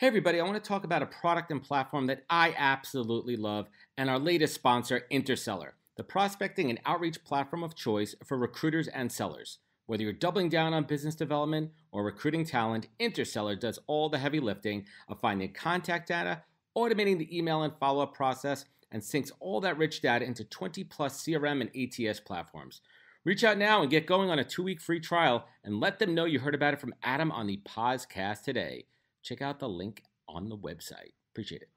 Hey everybody, I want to talk about a product and platform that I absolutely love and our latest sponsor, Interseller, the prospecting and outreach platform of choice for recruiters and sellers. Whether you're doubling down on business development or recruiting talent, Interseller does all the heavy lifting of finding contact data, automating the email and follow-up process, and syncs all that rich data into 20 plus CRM and ATS platforms. Reach out now and get going on a 2-week free trial and let them know you heard about it from Adam on the podcast today. Check out the link on the website. Appreciate it.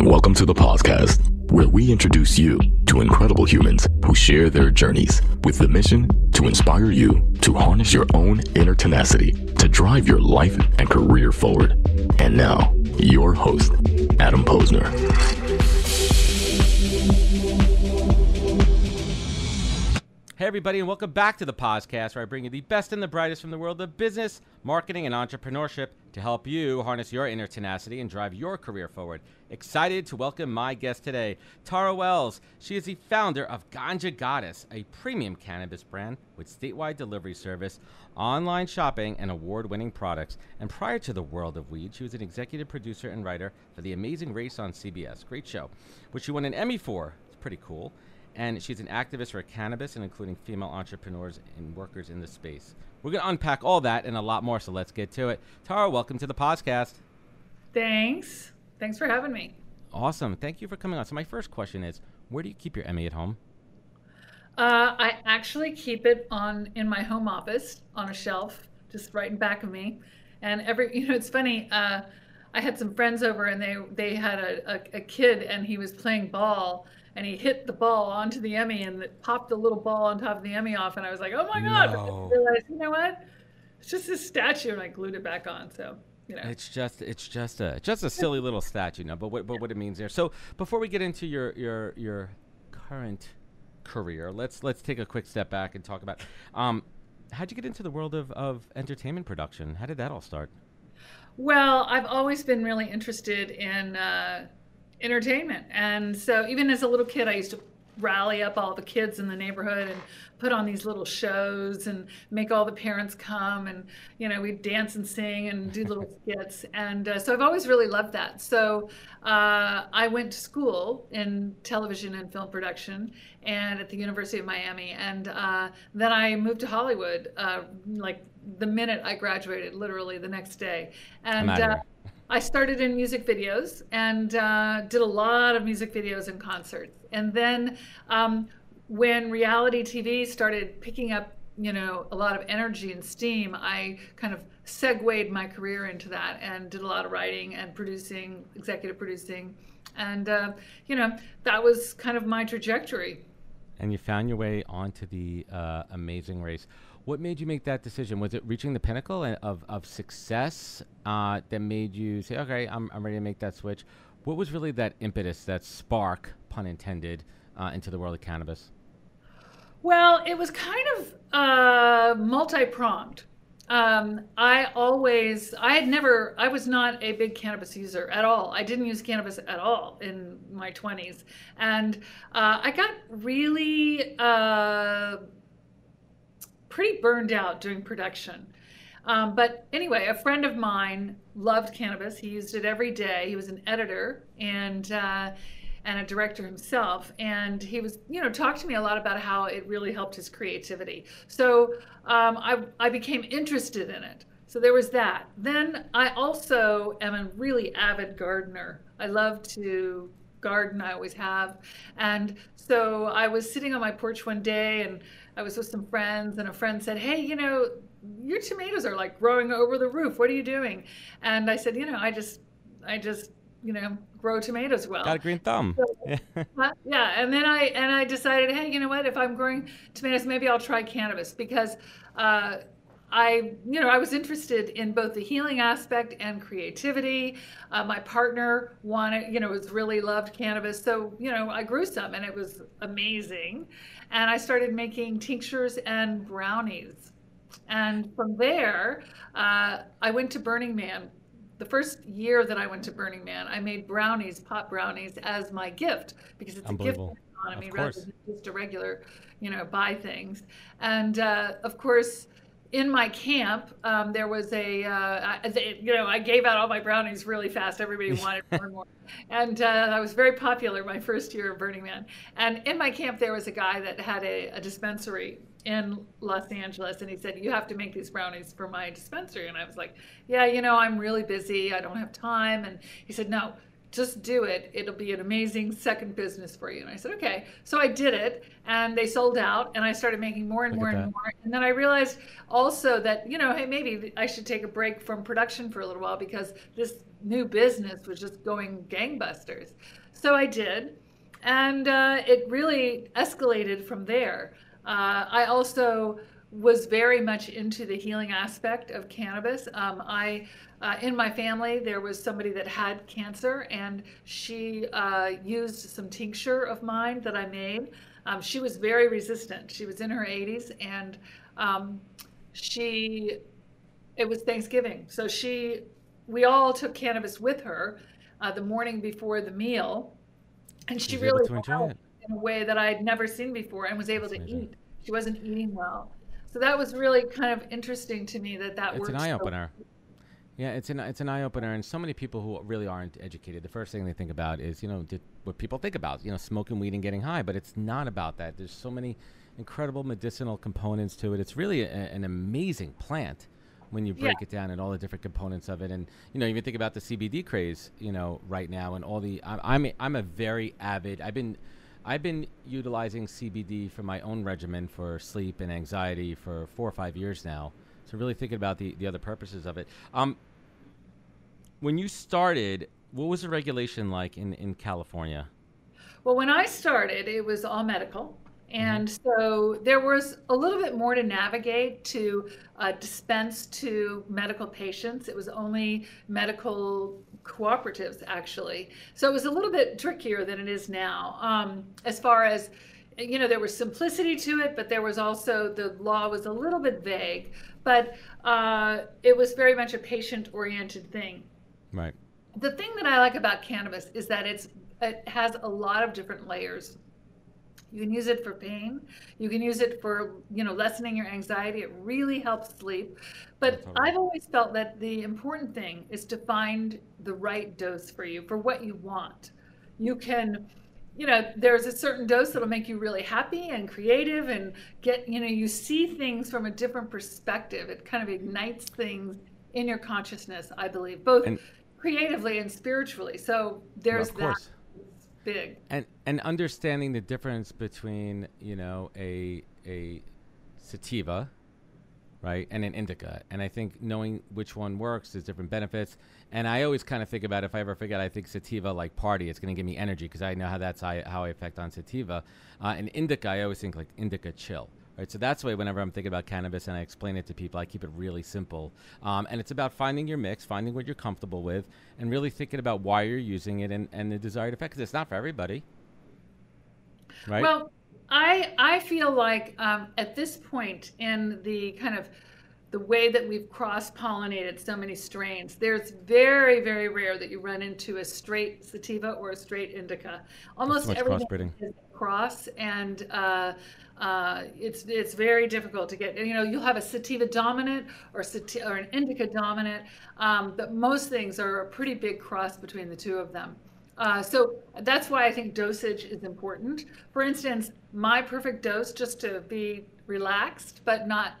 Welcome to the podcast, where we introduce you to incredible humans who share their journeys with the mission to inspire you to harness your own inner tenacity to drive your life and career forward. And now, your host, Adam Posner. Hey everybody, and welcome back to the podcast, where I bring you the best and the brightest from the world of business, marketing, and entrepreneurship to help you harness your inner tenacity and drive your career forward. Excited to welcome my guest today, Tara Wells. She is the founder of Ganja Goddess, a premium cannabis brand with statewide delivery service, online shopping, and award-winning products. And prior to the world of weed, she was an executive producer and writer for The Amazing Race on CBS. Great show, which she won an Emmy for. It's pretty cool. And she's an activist for cannabis and including female entrepreneurs and workers in the space. We're going to unpack all that and a lot more, so let's get to it. Tara, welcome to the podcast. Thanks for having me. Awesome. Thank you for coming on. So my first question is, where do you keep your Emmy at home? I actually keep it in my home office on a shelf, just right in back of me. And it's funny. I had some friends over, and they had a kid, and he was playing ball. And he hit the ball onto the Emmy, and it popped the little ball on top of the Emmy off. And I was like, "Oh my God!" No. But I realized, you know what? It's just this statue, and I glued it back on. So, it's just a silly little statue now. But what it means there. So before we get into your current career, let's take a quick step back and talk about how'd you get into the world of entertainment production? How did that all start? Well, I've always been really interested in entertainment. And so even as a little kid, I used to rally up all the kids in the neighborhood and put on these little shows and make all the parents come, and we'd dance and sing and do little skits. And so I've always really loved that. So I went to school in television and film production and at the University of Miami. And then I moved to Hollywood like the minute I graduated, literally the next day. And I started in music videos and did a lot of music videos and concerts. And then when reality TV started picking up, a lot of energy and steam, I kind of segued my career into that and did a lot of writing and producing, executive producing. And, that was kind of my trajectory. And you found your way onto the Amazing Race. What made you make that decision? Was it reaching the pinnacle of success that made you say, okay, I'm ready to make that switch? What was really that impetus, that spark, pun intended, into the world of cannabis? Well, it was kind of multi-pronged. I was not a big cannabis user at all. I didn't use cannabis at all in my 20s. And I got really pretty burned out doing production. But anyway, a friend of mine loved cannabis. He used it every day. He was an editor and a director himself. And he was, talked to me a lot about how it really helped his creativity. So I became interested in it. So there was that. Then I also am a really avid gardener. I love to garden. I always have. And so I was sitting on my porch one day, and I was with some friends, and a friend said, "Hey, your tomatoes are like growing over the roof. What are you doing?" And I said, I just grow tomatoes well. Got a green thumb. So, yeah. And then I decided, hey, you know what? If I'm growing tomatoes, maybe I'll try cannabis, because I was interested in both the healing aspect and creativity. My partner really loved cannabis. So, I grew some, and it was amazing. And I started making tinctures and brownies. And from there, I went to Burning Man. The first year that I went to Burning Man, I made pot brownies as my gift, because it's a gift economy rather than just a regular, buy things. And of course, in my camp, there was I gave out all my brownies really fast. Everybody wanted more and more. And I was very popular my first year of Burning Man. And in my camp, there was a guy that had a dispensary in Los Angeles. And he said, you have to make these brownies for my dispensary. And I was like, yeah, I'm really busy. I don't have time. And he said, no, just do it. It'll be an amazing second business for you. And I said, okay. So I did it, and they sold out, and I started making more and more and more. And then I realized also that, hey, maybe I should take a break from production for a little while, because this new business was just going gangbusters. So I did, and it really escalated from there. I also was very much into the healing aspect of cannabis. In my family, there was somebody that had cancer, and she used some tincture of mine that I made. She was very resistant. She was in her 80s, and it was Thanksgiving. So we all took cannabis with her the morning before the meal, and she really felt it in a way that I'd never seen before, and was able to eat. She wasn't eating well. So that was really kind of interesting to me that works. It's an eye-opener. Yeah, it's an eye-opener, and so many people who really aren't educated, the first thing they think about is, what people think about, smoking weed and getting high, but it's not about that. There's so many incredible medicinal components to it. It's really an amazing plant when you break it down and all the different components of it. And, even think about the CBD craze, right now, and all the, I'm a very avid, I've been utilizing CBD for my own regimen for sleep and anxiety for 4 or 5 years now. So really thinking about the other purposes of it. When you started, what was the regulation like in California? Well, when I started, it was all medical. And so there was a little bit more to navigate to dispense to medical patients. It was only medical cooperatives, actually. So it was a little bit trickier than it is now. As far as, there was simplicity to it, but there was also, the law was a little bit vague. But it was very much a patient-oriented thing. Right. The thing that I like about cannabis is that it has a lot of different layers. You can use it for pain. You can use it for, lessening your anxiety. It really helps sleep. But I've always felt that the important thing is to find the right dose for you, for what you want. You can, there's a certain dose that'll make you really happy and creative and get, you see things from a different perspective. It kind of ignites things in your consciousness, I believe, both creatively and spiritually. So there's that. Big. And understanding the difference between, a sativa, right, and an indica. And I think knowing which one works, there's different benefits. And I always kind of think about, if I ever forget, I think sativa like party, it's going to give me energy, because I know how how I affect on sativa. And indica, I always think like indica chill. Right, so that's why whenever I'm thinking about cannabis and I explain it to people, I keep it really simple. And it's about finding your mix, finding what you're comfortable with, and really thinking about why you're using it and the desired effect, because it's not for everybody. Right? Well, I feel like at this point in the kind of the way that we've cross-pollinated so many strains, there's very, very rare that you run into a straight sativa or a straight indica. Almost everything is cross, and it's very difficult to get. You'll have a sativa dominant or an indica dominant, but most things are a pretty big cross between the two of them. So that's why I think dosage is important. For instance, my perfect dose, just to be relaxed but not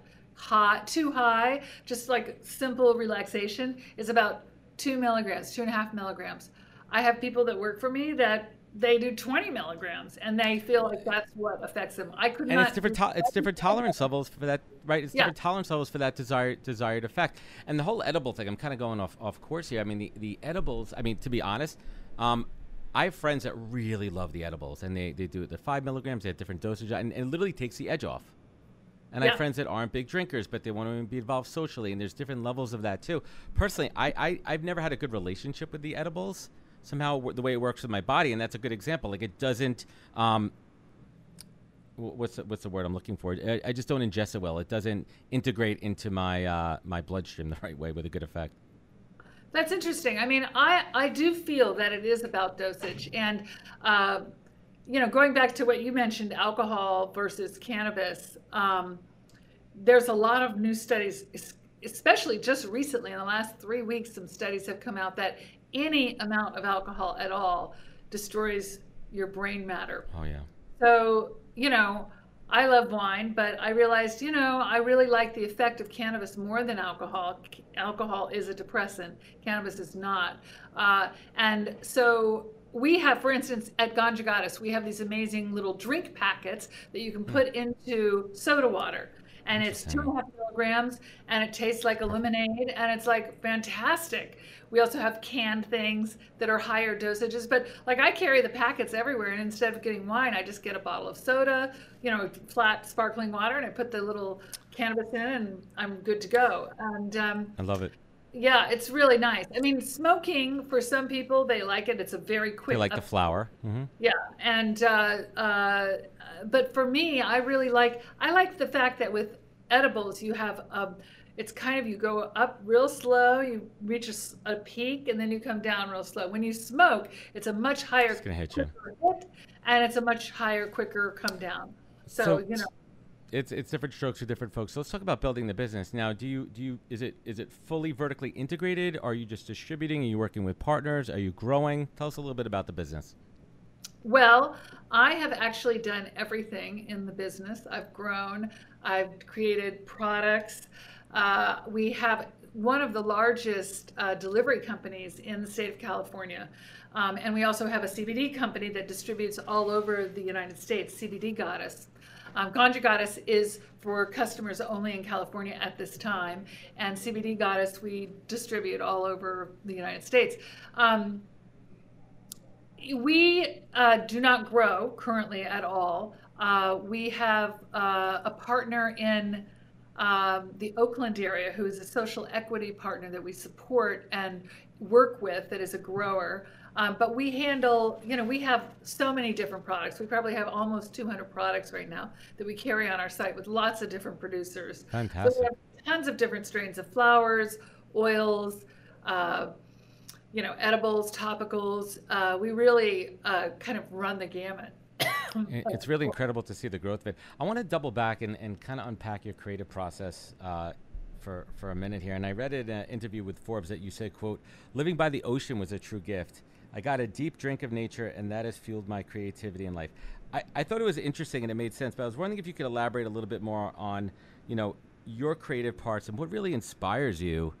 too high, just like simple relaxation, is about 2 milligrams, 2.5 milligrams. I have people that work for me that they do 20 milligrams, and they feel like that's what affects them. I could not. And it's different tolerance levels for that, right? It's different tolerance levels for that desired effect. And the whole edible thing, I'm kind of going off course here. I mean, the edibles. I mean, to be honest, I have friends that really love the edibles, and they do the 5 milligrams. They have different dosage, and it literally takes the edge off. And I have friends that aren't big drinkers, but they want to be involved socially, and there's different levels of that too. Personally, I've never had a good relationship with the edibles. Somehow the way it works with my body, and that's a good example. Like, it doesn't, what's the word I'm looking for? I just don't ingest it well. It doesn't integrate into my my bloodstream the right way with a good effect. That's interesting. I mean, I do feel that it is about dosage, and going back to what you mentioned, alcohol versus cannabis. there's a lot of new studies, especially just recently in the last 3 weeks, some studies have come out that any amount of alcohol at all destroys your brain matter. Oh, yeah. So, I love wine, but I realized, I really like the effect of cannabis more than alcohol. Alcohol is a depressant. Cannabis is not. And so we have, for instance, at Ganja Goddess, we have these amazing little drink packets that you can put into soda water. And it's 2.5 milligrams, and it tastes like a lemonade, and it's like fantastic. We also have canned things that are higher dosages, but like I carry the packets everywhere, and instead of getting wine, I just get a bottle of soda, flat sparkling water, and I put the little cannabis in, and I'm good to go. And I love it. yeah, it's really nice. I mean, smoking, for some people, they like it. It's a very quick. They like the flower. Mm-hmm. Yeah, and but for me, I like the fact that with edibles, you have it's kind of, you go up real slow, you reach a peak, and then you come down real slow. When you smoke, it's a much higher, it's gonna hit you, and it's a much higher, quicker come down. So it's different strokes for different folks. So let's talk about building the business. Now, is it fully vertically integrated? Are you just distributing? Are you working with partners? Are you growing? Tell us a little bit about the business. Well, I have actually done everything in the business. I've grown, I've created products. We have one of the largest delivery companies in the state of California. And we also have a CBD company that distributes all over the United States, CBD Goddess. Ganja Goddess is for customers only in California at this time. And CBD Goddess, we distribute all over the United States. We do not grow currently at all. We have a partner in the Oakland area who is a social equity partner that we support and work with, that is a grower. But we handle, we have so many different products. We probably have almost 200 products right now that we carry on our site with lots of different producers. Fantastic. So we have tons of different strains of flowers, oils, edibles, topicals. We really kind of run the gamut. It's really incredible to see the growth of it. I want to double back and kind of unpack your creative process for a minute here. And I read in an interview with Forbes that you said, quote, "Living by the ocean was a true gift. I got a deep drink of nature, and that has fueled my creativity in life." I thought it was interesting and it made sense, but I was wondering if you could elaborate a little bit more on, your creative parts and what really inspires you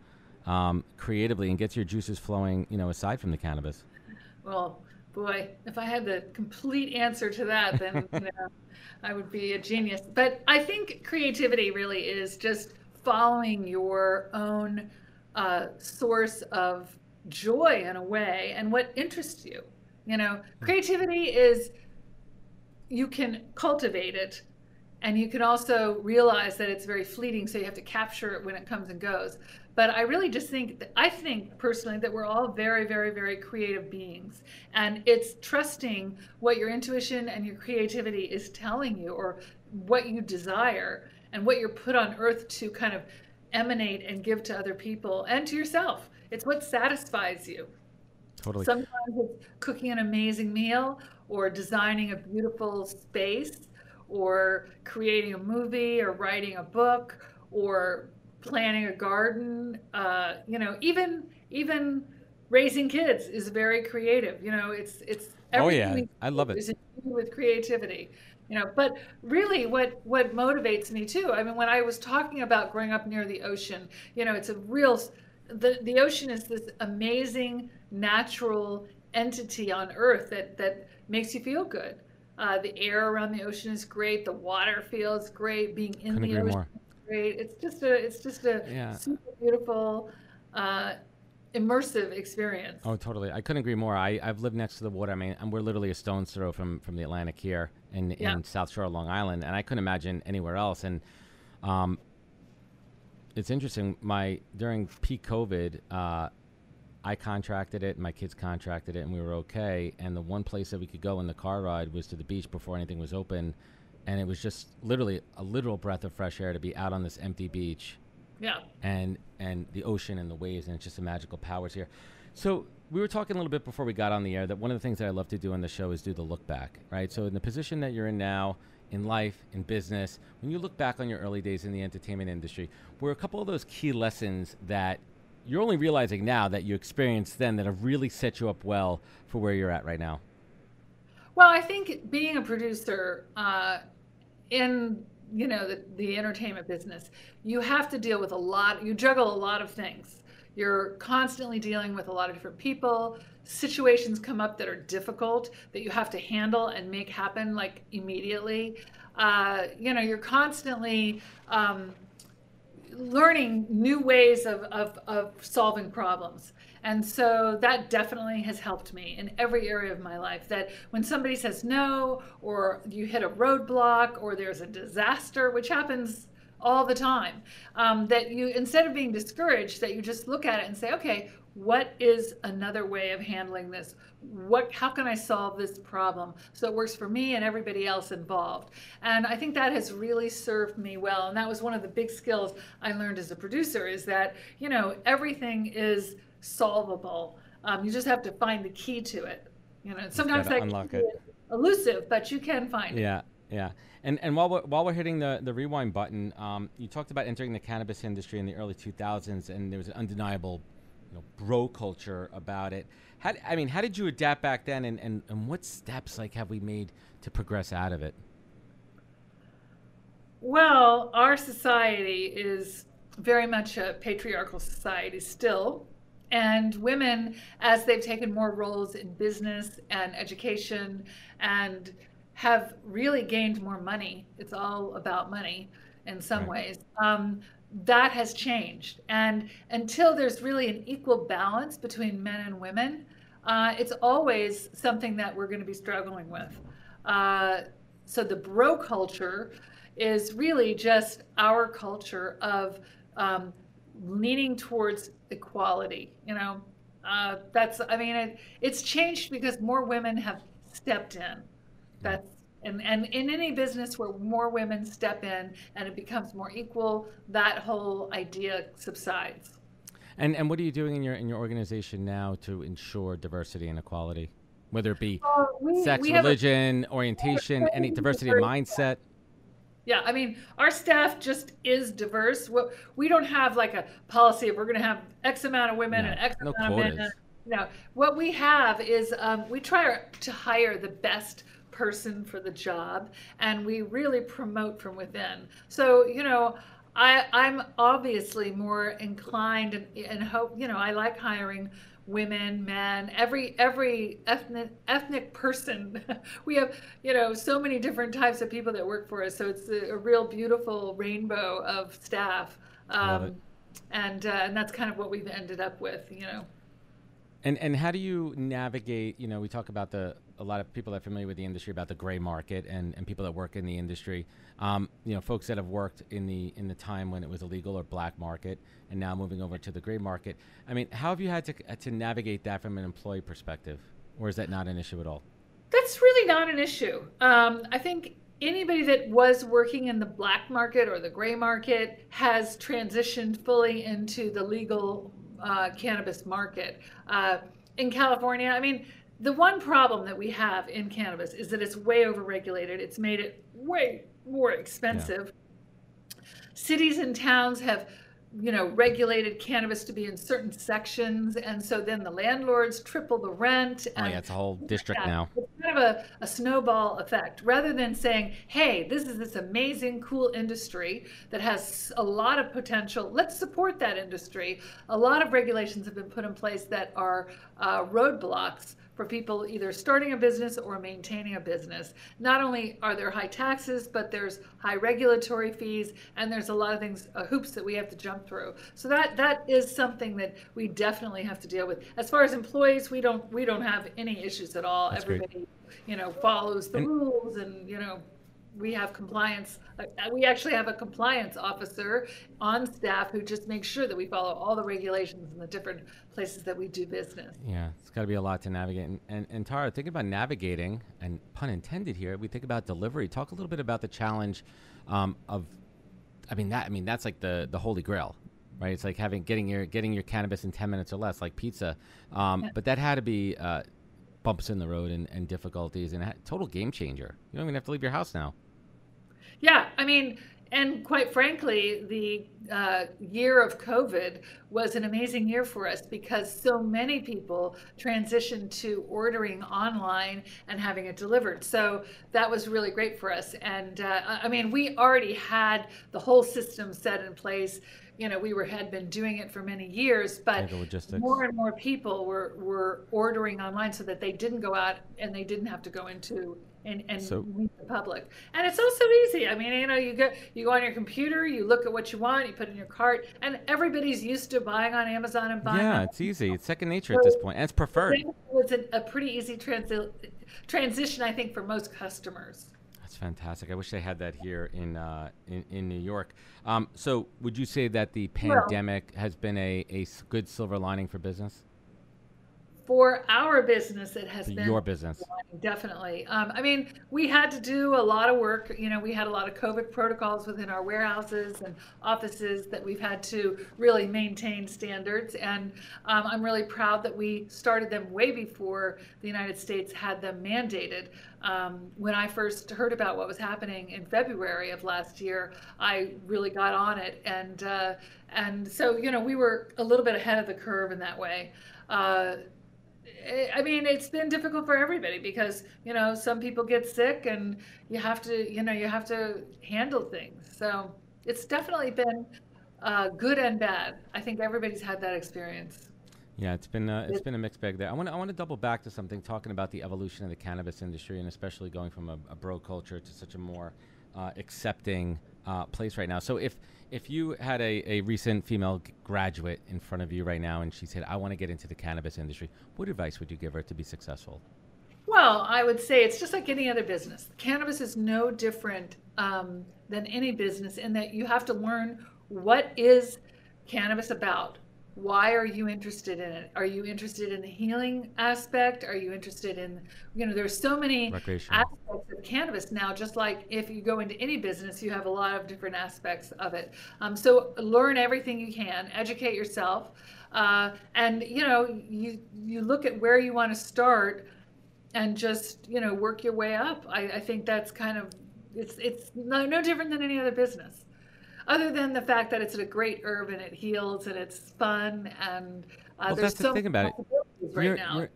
creatively and gets your juices flowing, aside from the cannabis. Well, boy, if I had the complete answer to that, then I would be a genius. But I think creativity really is just following your own source of joy in a way, and what interests you. Creativity is, you can cultivate it, and you can also realize that it's very fleeting, so you have to capture it when it comes and goes. But I really just I think personally that we're all very, very, very creative beings. And it's trusting what your intuition and your creativity is telling you, or what you desire, and what you're put on earth to kind of emanate and give to other people and to yourself. It's what satisfies you. Totally. Sometimes it's cooking an amazing meal, or designing a beautiful space, or creating a movie, or writing a book, or planting a garden. Even raising kids is very creative. It's everything. Oh yeah, I love it. Is with creativity. But really what motivates me too, I mean, when I was talking about growing up near the ocean, it's a real, the ocean is this amazing natural entity on earth that makes you feel good. The air around the ocean is great. The water feels great. Being in the ocean is great. It's just a super beautiful, immersive experience. Oh, totally. I couldn't agree more. I've lived next to the water. I mean, and we're literally a stone's throw from the Atlantic here in South Shore, Long Island, and I couldn't imagine anywhere else. And it's interesting. During peak COVID, I contracted it, my kids contracted it, and we were okay. And the one place that we could go in the car ride was to the beach before anything was open. And it was just literally a literal breath of fresh air to be out on this empty beach. Yeah. And the ocean and the waves, and it's just a magical powers here. So we were talking a little bit before we got on the air that one of the things that I love to do on the show is do the look back, right? So in the position that you're in now, in life, in business, when you look back on your early days in the entertainment industry, were a couple of those key lessons that you're only realizing now that you experienced then that have really set you up well for where you're at right now? Well, I think being a producer in the entertainment business, you have to deal with you juggle a lot of things. You're constantly dealing with a lot of different people. Situations come up that are difficult that you have to handle and make happen like immediately. You're constantly learning new ways of solving problems. And so that definitely has helped me in every area of my life, that when somebody says no, or you hit a roadblock, or there's a disaster, which happens all the time, that you, instead of being discouraged, that you just look at it and say, okay, what is another way of handling this? How can I solve this problem so it works for me and everybody else involved? And I think that has really served me well. And that was one of the big skills I learned as a producer, is that, everything is solvable. You just have to find the key to it. Sometimes that can be elusive, but you can find it. Yeah. And while we're hitting the rewind button, you talked about entering the cannabis industry in the early 2000s, and there was an undeniable bro culture about it. How did you adapt back then, and what steps have we made to progress out of it? Well, our society is very much a patriarchal society still. And women, as they've taken more roles in business and education and have really gained more money, it's all about money in some ways, that has changed. And until there's really an equal balance between men and women, it's always something that we're going to be struggling with. So the bro culture is really just our culture of leaning towards equality. It's changed because more women have stepped in. And in any business where more women step in and it becomes more equal, that whole idea subsides. And what are you doing in your organization now to ensure diversity and equality, whether it be sex, religion, orientation, any diversity of mindset? Yeah, our staff just is diverse. We don't have like a policy of we're going to have X amount of women and X amount of men. No, what we have is we try to hire the best person for the job, and we really promote from within. So, I'm obviously more inclined and hope, I like hiring women, men, every ethnic person. We have, so many different types of people that work for us. So it's a real beautiful rainbow of staff. And that's kind of what we've ended up with, And how do you navigate, we talk about a lot of people that are familiar with the industry about the gray market and people that work in the industry, folks that have worked in the time when it was illegal or black market and now moving over to the gray market. How have you had to navigate that from an employee perspective, or is that not an issue at all? That's really not an issue. I think anybody that was working in the black market or the gray market has transitioned fully into the legal cannabis market. In California, the one problem that we have in cannabis is that it's way overregulated. It's made it way more expensive. Yeah. Cities and towns have, regulated cannabis to be in certain sections, and so then the landlords triple the rent. It's a whole district now. It's kind of a snowball effect. Rather than saying, hey, this is this amazing, cool industry that has a lot of potential, let's support that industry. A lot of regulations have been put in place that are roadblocks for people either starting a business or maintaining a business. Not only are there high taxes, but there's high regulatory fees, and there's a lot of things, hoops that we have to jump through. So that is something that we definitely have to deal with. As far as employees, we don't have any issues at all. That's Everybody, follows the rules, and we have compliance. We actually have a compliance officer on staff who just makes sure that we follow all the regulations in the different places that we do business. Yeah, it's got to be a lot to navigate. And Tara, thinking about navigating, and pun intended here, we think about delivery. Talk a little bit about the challenge that's like the holy grail, right? It's like getting your cannabis in 10 minutes or less, like pizza. But that had to be bumps in the road and difficulties, and a total game changer. You don't even have to leave your house now. Yeah, I mean, and quite frankly, the year of COVID was an amazing year for us because so many people transitioned to ordering online and having it delivered. So that was really great for us. And I mean, we already had the whole system set in place. You know, had been doing it for many years, but The logistics. more and more people were ordering online so that they didn't go out and they didn't have to go into and So- meet the public. And it's also easy. I mean, you know, you go on your computer, you look at what you want, you put it in your cart, and everybody's used to buying on Amazon and buying. Yeah, on it's easy. It's second nature at this point, and it's preferred. It was a pretty easy transition, I think, for most customers. That's fantastic. I wish they had that here in New York. So would you say that the pandemic has been a good silver lining for business? For our business, it has been your business. Definitely. I mean, we had to do a lot of work. You know, we had a lot of COVID protocols within our warehouses and offices that we've had to really maintain standards. And I'm really proud that we started them way before the United States had them mandated. When I first heard about what was happening in February of last year, I really got on it. And so, you know, we were a little bit ahead of the curve in that way. I mean, it's been difficult for everybody because, you know, some people get sick and you have to handle things. So it's definitely been good and bad. I think everybody's had that experience. Yeah, it's been a mixed bag there. I want to double back to something, talking about the evolution of the cannabis industry, and especially going from a bro culture to such a more accepting place right now. So if you had a recent female graduate in front of you right now and she said, I want to get into the cannabis industry, what advice would you give her to be successful? Well, I would say it's just like any other business. Cannabis is no different than any business in that you have to learn what is cannabis about. Why are you interested in it? Are you interested in the healing aspect? Are you interested in, you know, there's so many aspects of cannabis now, just like if you go into any business, you have a lot of different aspects of it. So learn everything you can, educate yourself. And, you know, you look at where you want to start and just, you know, work your way up. I think that's kind of, it's no different than any other business. Other than the fact that it's a great herb and it heals and it's fun and well, there's that's the thing about it. Right now.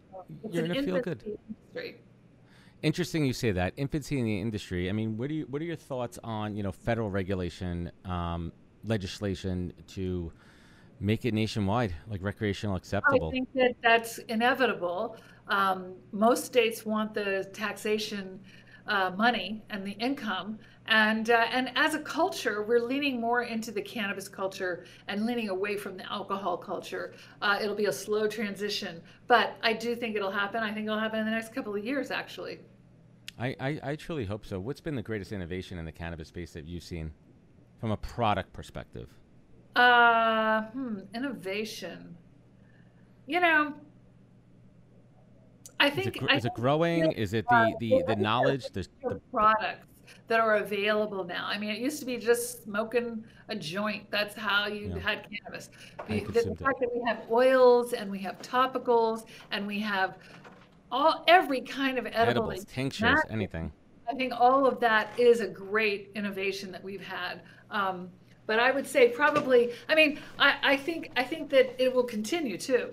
You're in a feel good. Industry. Interesting you say that, infancy in the industry. I mean, what are your thoughts on, you know, federal regulation, legislation to make it nationwide, like recreational acceptable? I think that's inevitable. Most states want the taxation money and the income. And as a culture, we're leaning more into the cannabis culture and leaning away from the alcohol culture. It'll be a slow transition, but I do think it'll happen. I think it'll happen in the next couple of years, actually. I truly hope so. What's been the greatest innovation in the cannabis space that you've seen from a product perspective? Innovation. You know, I think... Is it growing? Is it the knowledge? The products that are available now. I mean, it used to be just smoking a joint. That's how you had cannabis. The fact that we have oils and we have topicals and we have every kind of edibles, tinctures, anything. I think all of that is a great innovation that we've had. But I would say probably, I mean, I think that it will continue too.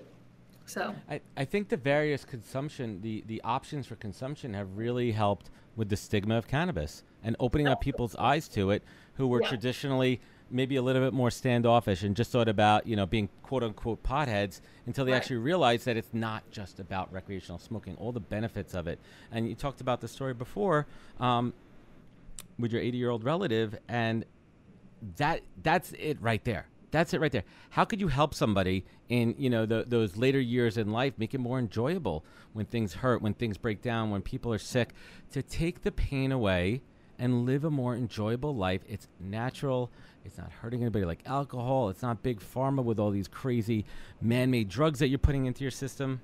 So I think the various consumption, the options for consumption have really helped with the stigma of cannabis and opening up people's eyes to it, who were traditionally maybe a little bit more standoffish and just thought about, you know, being quote unquote potheads until they actually realized that it's not just about recreational smoking, all the benefits of it. And you talked about the story before with your 80-year-old relative, and that's it right there. That's it right there. How could you help somebody in, you know, those later years in life, make it more enjoyable when things hurt, when things break down, when people are sick, to take the pain away and live a more enjoyable life? It's natural. It's not hurting anybody like alcohol. It's not big pharma with all these crazy man-made drugs that you're putting into your system.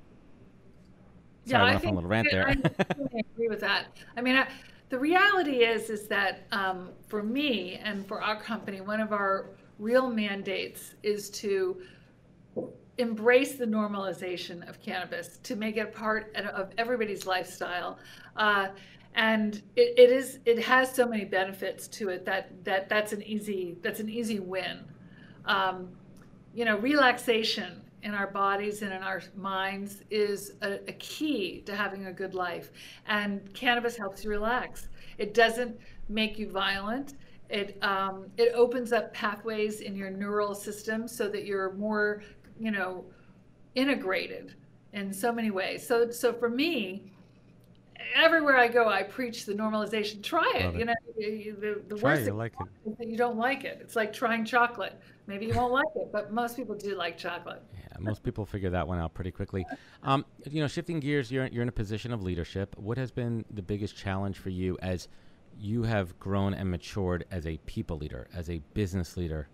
Sorry, I went on a little rant there. I totally agree with that. I mean, the reality is that for me and for our company, one of our real mandates is to embrace the normalization of cannabis, to make it a part of everybody's lifestyle. And it has so many benefits to it that's an easy win. Relaxation in our bodies and in our minds is a key to having a good life. And cannabis helps you relax. It doesn't make you violent. It opens up pathways in your neural system so that you're more, integrated in so many ways. So for me, everywhere I go, I preach the normalization. Try it. The worst thing is that you don't like it. It's like trying chocolate. Maybe you won't like it, but most people do like chocolate. Yeah, most people figure that one out pretty quickly. Shifting gears, you're in a position of leadership. What has been the biggest challenge for you as you have grown and matured as a people leader, as a business leader?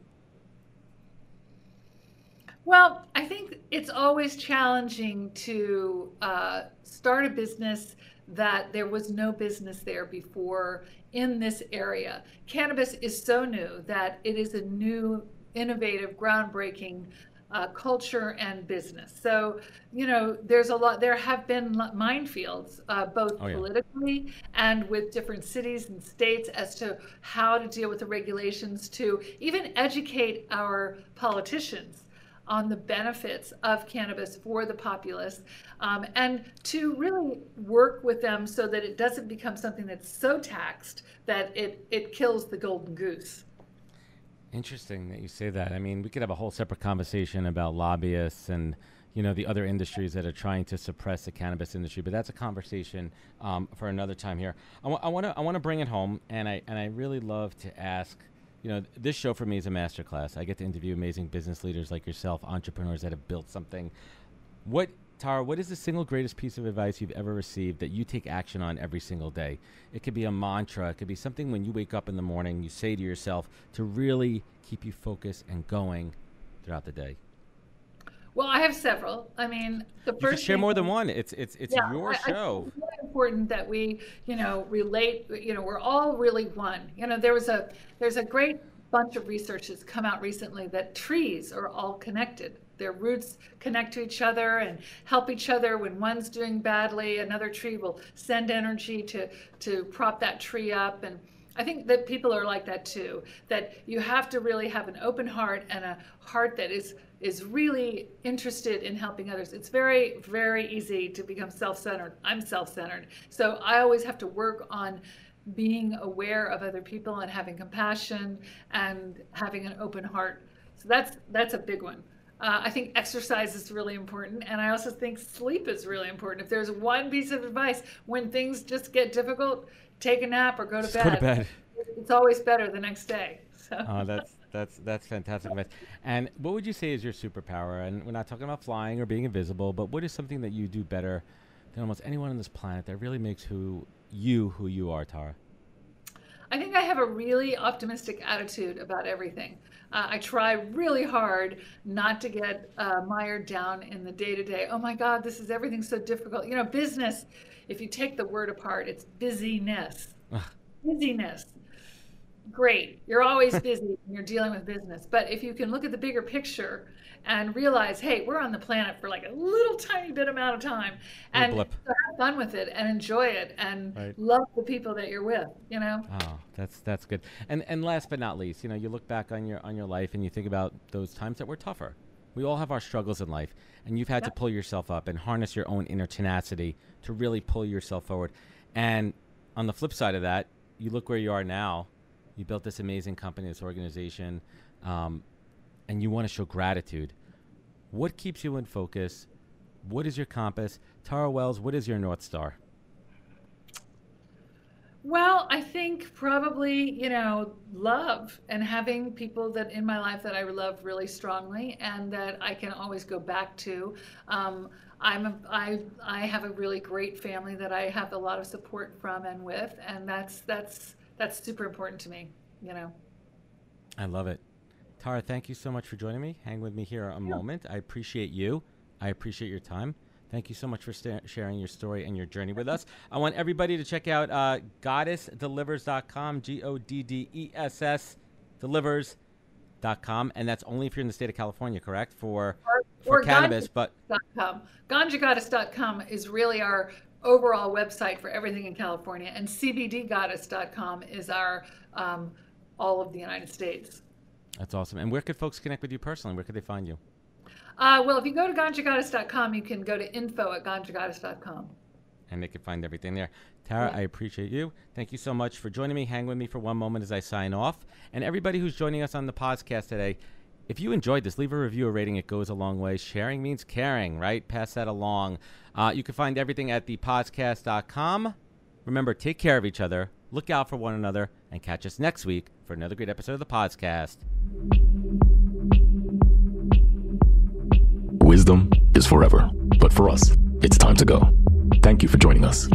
Well, I think it's always challenging to start a business that there was no business there before in this area. Cannabis is so new that it is a new, innovative, groundbreaking culture and business. So, there's a lot, there have been minefields, both politically and with different cities and states as to how to deal with the regulations, to even educate our politicians on the benefits of cannabis for the populace, and to really work with them so that it doesn't become something that's so taxed that it kills the golden goose. Interesting that you say that. I mean, we could have a whole separate conversation about lobbyists and the other industries that are trying to suppress the cannabis industry, but that's a conversation for another time here. I want to bring it home, and I really love to ask. This show for me is a masterclass. I get to interview amazing business leaders like yourself, entrepreneurs that have built something. Tara, what is the single greatest piece of advice you've ever received that you take action on every single day? It could be a mantra. It could be something when you wake up in the morning, you say to yourself to really keep you focused and going throughout the day. Well, I have several. I mean, the first. You can share more than one. It's your show. It's really important that we, relate. We're all really one. There's a great bunch of research that's come out recently that trees are all connected. Their roots connect to each other and help each other. When one's doing badly, another tree will send energy to prop that tree up. And I think that people are like that too, that you have to really have an open heart and a heart that is really interested in helping others. It's very, very easy to become self-centered. I'm self-centered. So I always have to work on being aware of other people and having compassion and having an open heart. So that's a big one. I think exercise is really important, and I also think sleep is really important. If there's one piece of advice, when things just get difficult, take a nap or go to bed. Go to bed. It's always better the next day. So. Oh, that's fantastic advice. And what would you say is your superpower? And we're not talking about flying or being invisible, but what is something that you do better than almost anyone on this planet that really makes who you are, Tara? I think I have a really optimistic attitude about everything. I try really hard not to get mired down in the day-to-day. Oh my God, everything's so difficult. Business, if you take the word apart, it's busyness. Busyness. Great. You're always busy when you're dealing with business. But if you can look at the bigger picture and realize, hey, we're on the planet for like a little tiny bit amount of time, and so have fun with it and enjoy it and love the people that you're with, Oh, that's good. And last but not least, you look back on your life and you think about those times that were tougher. We all have our struggles in life, and you've had to pull yourself up and harness your own inner tenacity to really pull yourself forward. And on the flip side of that, you look where you are now. You built this amazing company, this organization, and you want to show gratitude. What keeps you in focus? What is your compass? Tara Wells, what is your North Star? Well, I think probably, love and having people that in my life that I love really strongly and that I can always go back to. I have a really great family that I have a lot of support from and with, and that's super important to me, I love it. Tara, thank you so much for joining me. Hang with me here a moment. I appreciate you. I appreciate your time. Thank you so much for sharing your story and your journey with us. I want everybody to check out goddessdelivers.com, GODDESS delivers.com, and that's only if you're in the state of California, correct? For cannabis, but GanjaGoddess.com. GanjaGoddess.com is really our overall website for everything in California. And cbdgoddess.com is our all of the United States. That's awesome. And where could folks connect with you personally? Where could they find you? Well, if you go to ganjagoddess.com, you can go to info@ganjagoddess.com. And they can find everything there. Tara, Yeah. I appreciate you. Thank you so much for joining me. Hang with me for one moment as I sign off. And everybody who's joining us on the podcast today, if you enjoyed this, leave a review or rating. It goes a long way. Sharing means caring, right? Pass that along. You can find everything at thepodcast.com. Remember, take care of each other, look out for one another, and catch us next week for another great episode of the podcast. Wisdom is forever, but for us, it's time to go. Thank you for joining us.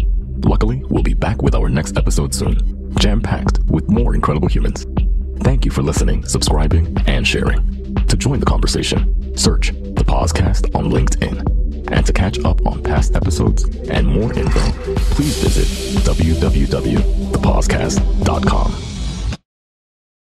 Luckily, we'll be back with our next episode soon, jam-packed with more incredible humans. Thank you for listening, subscribing, and sharing. To join the conversation, search the podcast on LinkedIn. And to catch up on past episodes and more info, please visit www.thepodcast.com.